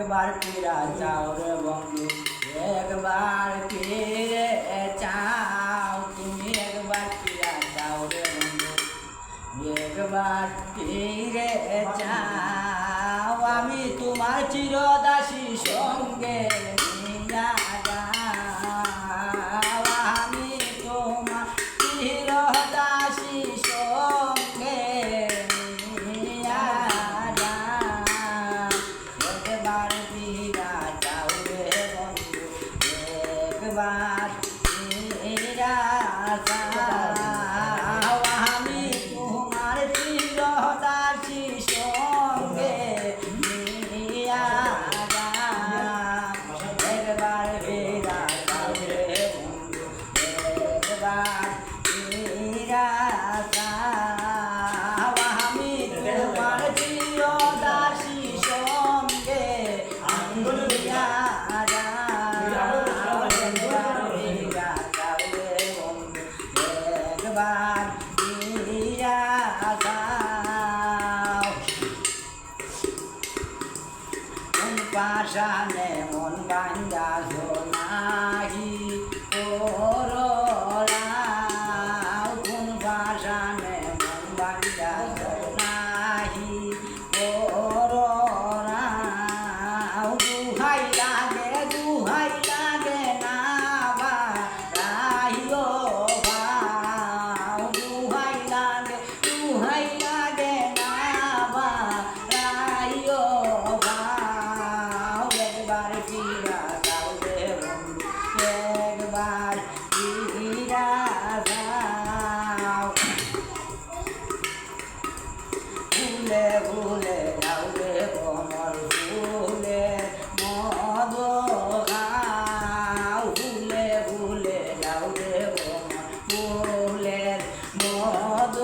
একবার ফিরা চাও রে বন্ধু, একবার ফিরে চাও, তুমি একবার ফিরা চাও রে বন্ধু, একবার ফিরে চাও। আমি তোমার চিরদাসী সঙ্গে নিয়া যাও, আমি তোমার চিরদাসী সঙ্গে নিয়া যাও। একবার ফিরা চাও রে বন্ধু, একবার ফিরা চাও, আমি তোমার চিরদাসী সঙ্গে নিয়া যাও। একবার ফিরা চাও রে বন্ধু, একবার ফিরা চাও, আমি তোমার চিরদাসী সঙ্গে নিয়া যাও। একবার ফিরা চাও রে বন্ধু, একবার ফিরা যাও। কোন পাশানে মন বান্ধাছো নাহি ওরাও, কোন পাশানে মন বান্ধাছো নাহি ওরাও। দুহাই লাগে না বাড়াইও ভাও, দুহাই লাগে না বাড়াইও ভাও। একবার ফিরা যাও রে বন্ধু, একবার ফিরা যাও। ভুলে ভুলে যাও রে কমল ফুলে মদ খাও, ভুলে ভুলে যাও রে কমল ফুলের মদ